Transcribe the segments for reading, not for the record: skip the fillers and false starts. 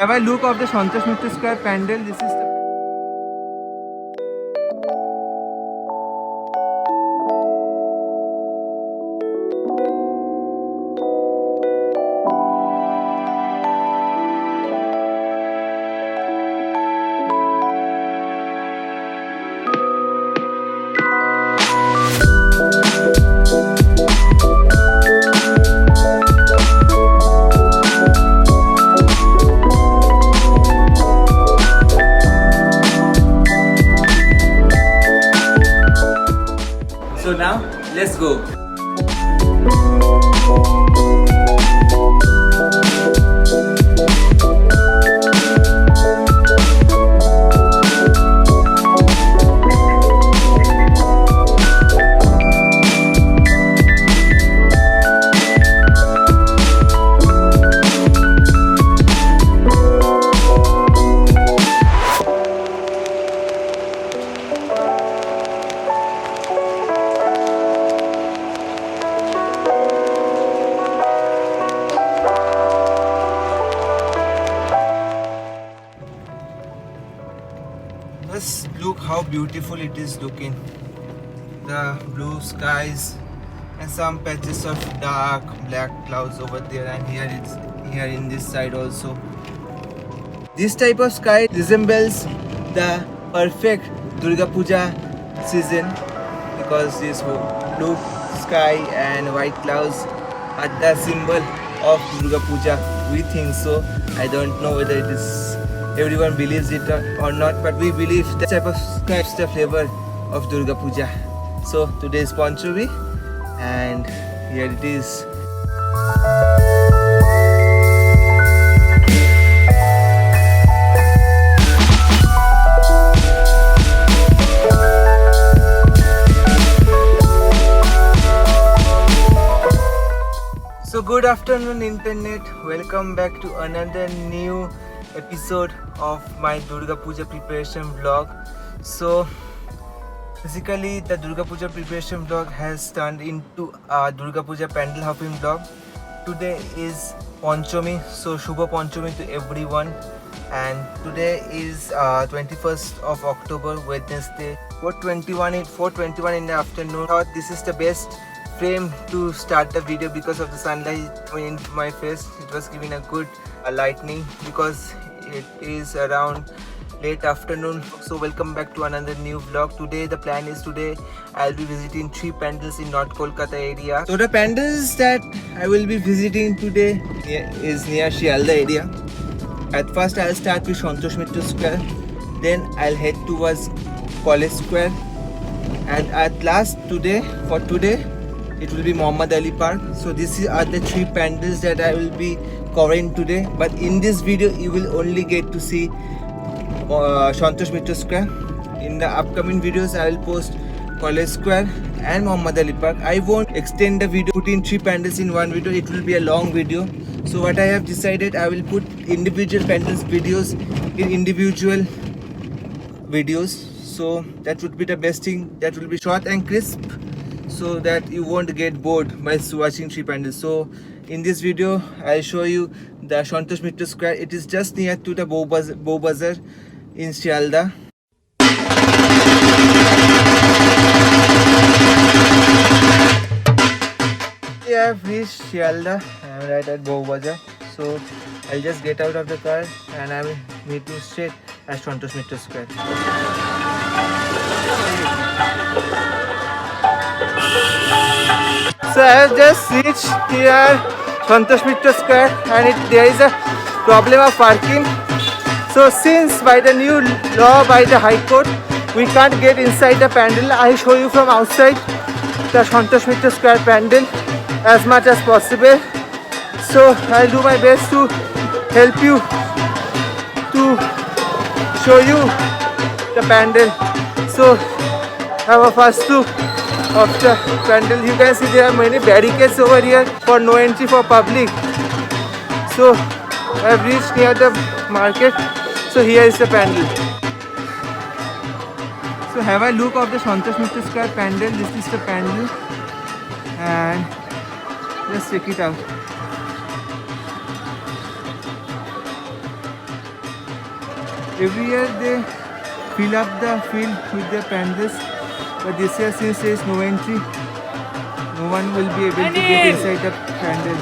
Have a look of the Santosh Mitra Square pandal. This is the So now let's go. Just look how beautiful it is looking. The blue skies and some patches of dark black clouds over there, and here in this side also. This type of sky resembles the perfect Durga Puja season because this blue sky and white clouds are the symbol of Durga Puja. We think so. I don't know whether it is everyone believes it or not, but we believe that type of sky is the flavor of Durga Puja. So today is Panchami and here it is. So good afternoon internet, welcome back to another new episode of my Durga Puja preparation vlog. So basically the Durga Puja preparation vlog has turned into a Durga Puja pandal hopping vlog. Today is Panchami, so Shubha Panchami to everyone, and today is 21st of October, Wednesday, 4:21 in the afternoon. I thought this is the best frame to start the video because of the sunlight coming into my face. It was giving a good lightning because it is around late afternoon. So welcome back to another new vlog. Today the plan is I'll be visiting 3 pandals in North Kolkata area. So the pandals that I will be visiting today is near Shialda area. At first I'll start with Santosh Mitra Square, then I'll head towards College Square, and at last today it will be Muhammad Ali Park. So these are the 3 pandals that I will be covering today, but in this video you will only get to see Santosh Mitra Square. In the upcoming videos I will post College Square and Muhammad Ali Park. I won't extend the video, put in 3 pandals in one video, it will be a long video. So what I have decided, I will put individual pandals videos in individual videos. So that would be the best thing, that will be short and crisp, so that you won't get bored by watching 3 pandals. So in this video I'll show you the Santosh Mitra Square. It is just near to the Bow Bazaar in Shialda. I have reached Shialda. I am right at Bow Bazaar. So I'll just get out of the car and I will meet you straight at Santosh Mitra Square. So I have just reached here Santosh Mitra Square, and there is a problem of parking. So since by the new law by the High Court we can't get inside the pandal, I show you from outside the Santosh Mitra Square pandal as much as possible. So I'll do my best to help you to show you the pandal. So have a first look of the pandal. You can see there are many barricades over here for no entry for public. So I have reached near the market. So here is the pandal. So have a look of the Santosh Mitra Square pandal. This is the pandal, and just check it out. Every year they fill up the field with their pandals, but this year since there is no entry, no one will be able to get inside the pandal.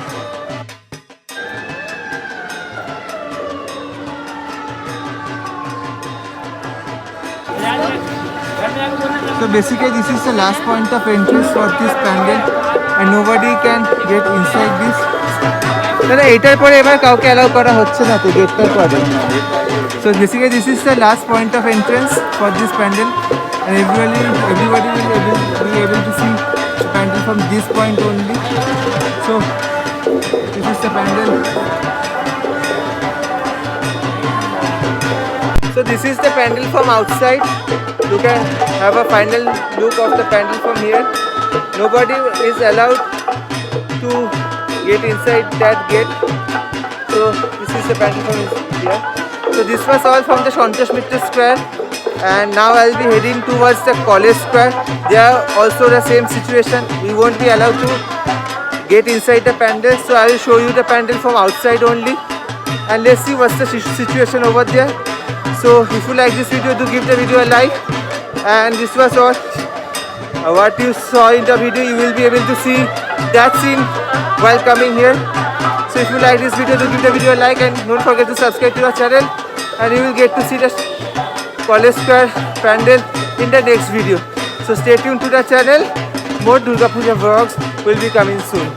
So basically this is the last point of entrance for this pandal and nobody can get inside this. তাহলে এটার পরে এবার কাউকে allow করা হচ্ছে না তো গেটটার পরে। So basically this is the last point of entrance for this pandal and everybody will be able to see the pandal from this point only. So this is the pandal. So this is the pandal from outside. You can have a final look of the pandal from here. Nobody is allowed to get inside that gate. So this is the pandal from here. So this was all from the Santosh Mitra Square, and now I'll be heading towards the College Square. They are also the same situation. We won't be allowed to get inside the pandal, so I will show you the pandal from outside only, and let's see what's the situation over there. So if you like this video, do give the video a like. And this was all. What you saw in the video, you will be able to see that scene while coming here. So if you like this video, do give the video a like and don't forget to subscribe to our channel, and you will get to see the College Square pandal in the next video. So stay tuned to the channel. More Durga Puja vlogs will be coming soon.